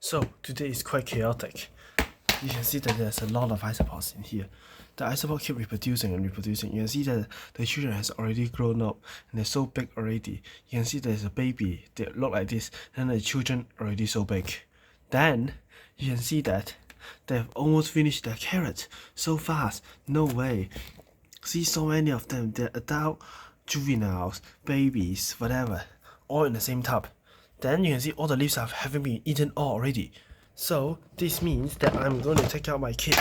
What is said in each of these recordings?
So today is quite chaotic. You can see that there's a lot of isopods in here. The isopod keep reproducing and reproducing. You can see that the children has already grown up and they're so big already. You can see there's a baby that look like this, and the children already so big. Then you can see that they've almost finished their carrot so fast. No way. See so many of them. They're adult, juveniles, babies, whatever, all in the same tub. Then you can see all the leaves having been eaten already. So this means that I'm going to take out my kids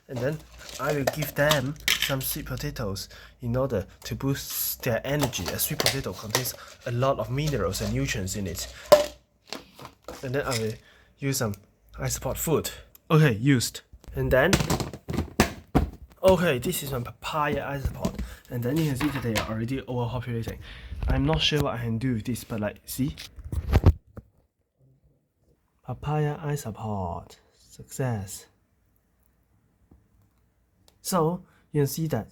and then I will give them some sweet potatoes in order to boost their energy. A sweet potato contains a lot of minerals and nutrients in it. And then I will use some isopod food. Okay, used. And then okay, this is my papaya isopod, and then you can see that they are already overpopulating. I'm not sure what I can do with this, but like, see? Papaya isopod. Success. So, you can see that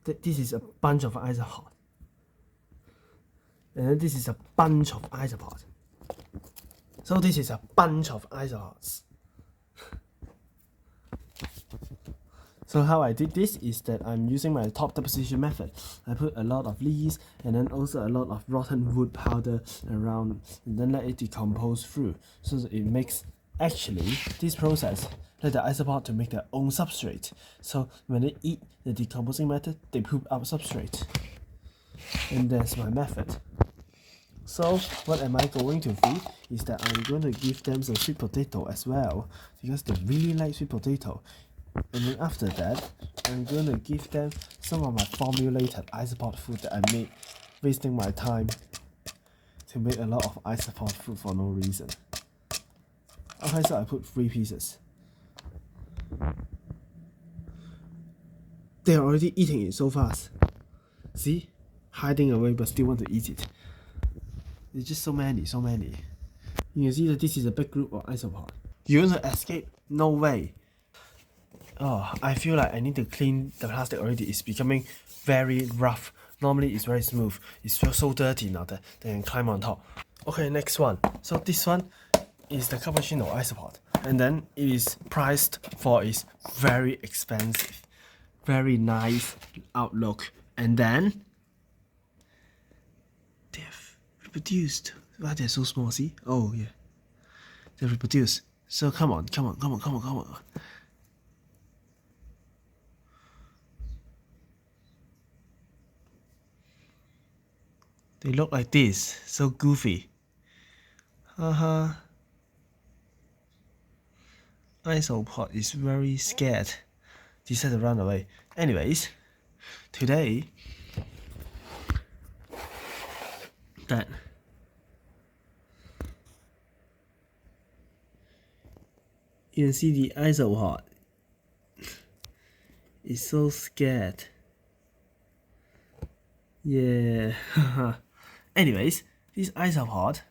this is a bunch of isopods. And then this is a bunch of isopods. So this is a bunch of isopods. So how I did this is that I'm using my top deposition method. I put a lot of leaves and then also a lot of rotten wood powder around, and then let it decompose through. So that it makes, actually, this process let the isopod to make their own substrate. So when they eat the decomposing method, they poop out substrate. And that's my method. So what am I going to feed is that I'm going to give them some sweet potato as well, because they really like sweet potato. And then after that, I'm going to give them some of my formulated isopod food that I made, wasting my time to make a lot of isopod food for no reason. Okay, so I put 3 pieces. They're already eating it so fast. See? Hiding away but still want to eat it. There's just so many. You can see that this is a big group of isopod. You want to escape? No way. Oh, I feel like I need to clean the plastic already. It's becoming very rough. Normally it's very smooth. It's so dirty now that they can climb on top. Okay, next one. So this one is the cappuccino isopod. And then it is priced for its very expensive, very nice outlook. And then they've reproduced. Why they're so small, see? Oh yeah. They've reproduced. So come on. They look like this, so goofy. Isopod is very scared. Decided to run away. Anyways, today that you can see the isopod is so scared. Yeah. Anyways, this isopod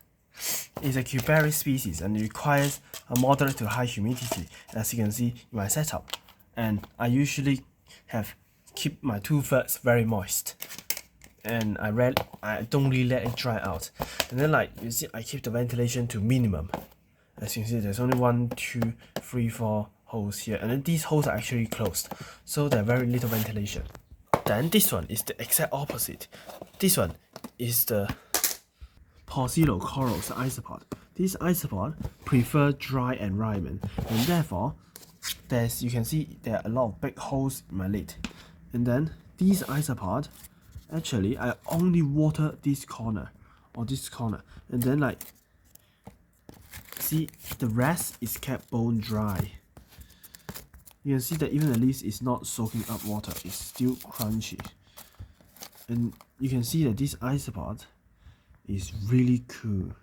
is a cubaris species and it requires a moderate to high humidity, as you can see in my setup. And I usually keep my 2/3 very moist. And I don't really let it dry out. And then like you see, I keep the ventilation to minimum. As you can see, there's only 1, 2, 3, 4 holes here, and then these holes are actually closed, so there's very little ventilation. Then this one is the exact opposite. This one is the Porcelo-Coros isopod. This isopod prefer dry environment, and therefore you can see there are a lot of big holes in my lid. And then these isopod, actually I only water this corner or this corner, and then like see the rest is kept bone dry. You can see that even the leaves is not soaking up water, it's still crunchy. And you can see that this isopod is really cool.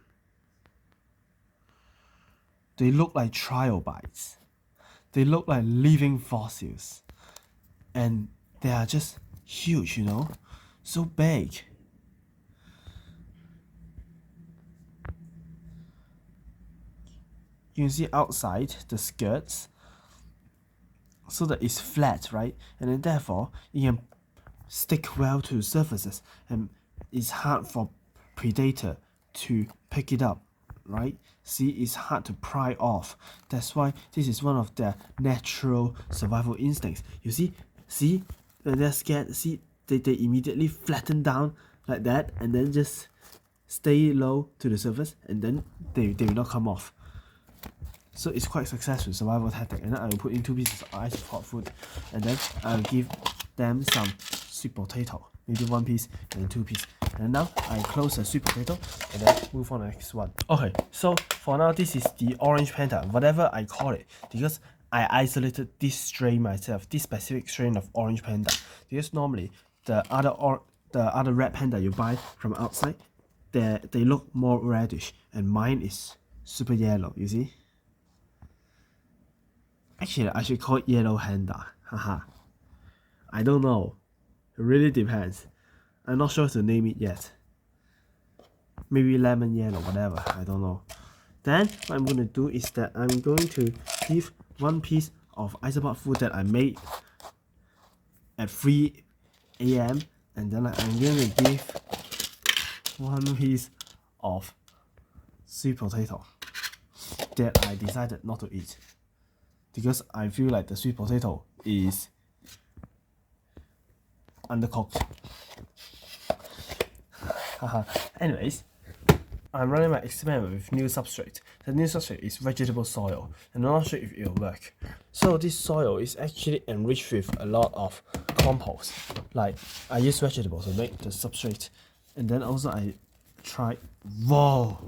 They look like trilobites. They look like living fossils. And they are just huge, you know? So big. You can see outside the skirts, so that it's flat, right? And then therefore it can stick well to surfaces and it's hard for predator to pick it up. right? See, it's hard to pry off. That's why this is one of their natural survival instincts. You see, when they're scared, see, they immediately flatten down like that and then just stay low to the surface, and then they will not come off. So it's quite successful survival tactic. And then I will put in 2 pieces of isopod food, and then I'll give them some sweet potato, maybe 1 piece and then 2 pieces. And now I close the sweet potato and then move on to the next one. Okay, so for now this is the orange panda, whatever I call it, because I isolated this strain myself, this specific strain of orange panda, because normally the other red panda you buy from outside, they look more reddish, and mine is super yellow. You see? Actually, I should call it yellow panda. Haha. I don't know. It really depends. I'm not sure to name it yet. Maybe lemon yellow, whatever. I don't know. Then what I'm going to do is that I'm going to give 1 piece of isopod food that I made at 3 a.m. and then I'm going to give 1 piece of sweet potato that I decided not to eat, because I feel like the sweet potato is undercooked. Anyways, I'm running my experiment with new substrate. The new substrate is vegetable soil, and I'm not sure if it will work. So this soil is actually enriched with a lot of compost. Like, I use vegetables to make the substrate, and then also I tried. Whoa!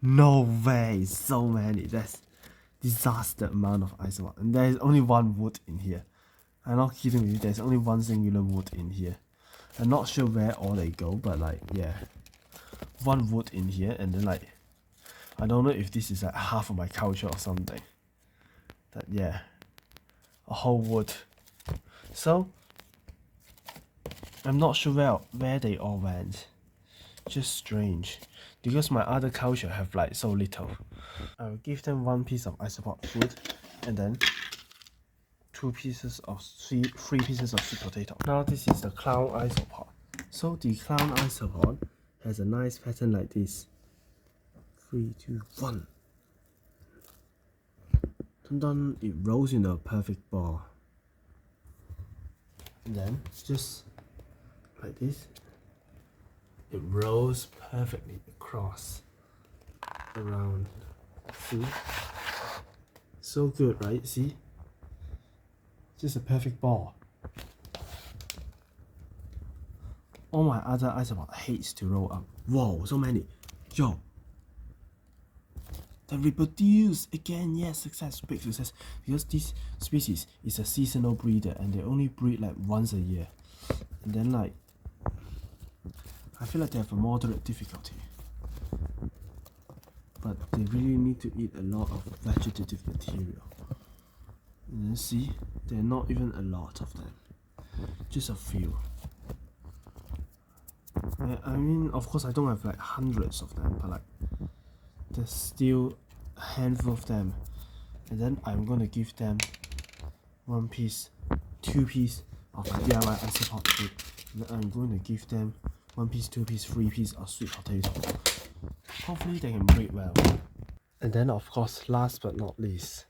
No way! So many. That's disaster amount of isopod, and there is only 1 wood in here. I'm not kidding with you. There's only 1 singular wood in here. I'm not sure where all they go, but like, yeah, 1 wood in here, and then like, I don't know if this is like half of my culture or something. That, yeah, a whole wood. So I'm not sure where they all went. Just strange, because my other culture have like so little. I will give them 1 piece of isopod food, and then 3 pieces of sweet potato. Now this is the clown isopod. So the clown isopod has a nice pattern like this. 3, 2, 1. Dun dun, it rolls in a perfect ball. And then just like this, it rolls perfectly across, around. See? So good, right? See? Just a perfect ball. All my other isopod hates to roll up. Whoa, so many. Yo. They reproduce again. Yes, success, big success. Because this species is a seasonal breeder and they only breed like once a year. And then like, I feel like they have a moderate difficulty. But they really need to eat a lot of vegetative material. And then see, there are not even a lot of them, just a few. I mean, of course I don't have like hundreds of them, but like, there's still a handful of them. And then I'm gonna give them 1 piece, 2 piece of my DIY isopod food. And then I'm going to give them 1 piece, 2 piece, 3 piece of sweet potato. Hopefully they can breed well. And then of course, last but not least,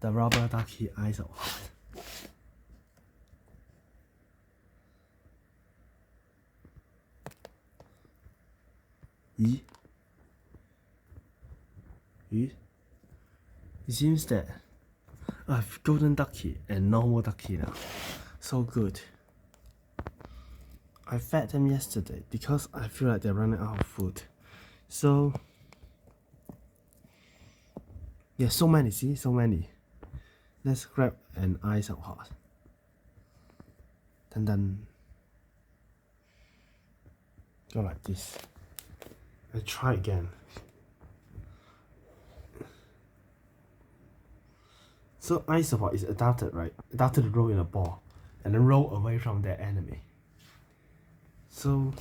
the rubber ducky isopod. It seems that I have golden ducky and normal ducky now. So good. I fed them yesterday because I feel like they're running out of food. So yeah, so many, see, so many. Let's grab an isopod. Dun dun. Go like this. I try again. So Isopod is adapted, right? Adapted to roll in a ball and then roll away from their enemy. So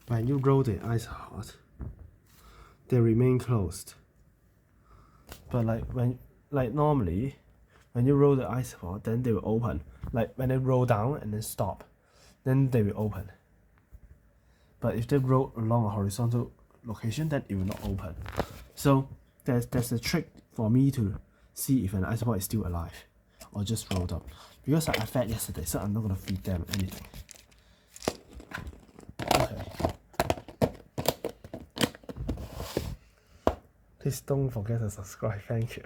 when you roll the Isopod, they remain closed. But like normally, when you roll the Isopod, then they will open. Like when they roll down and then stop, then they will open. But if they roll along a horizontal location, then it will not open. So there's a trick for me to see if an isopod is still alive or just rolled up. Because I fed yesterday, so I'm not gonna feed them anything. Okay. Please don't forget to subscribe. Thank you.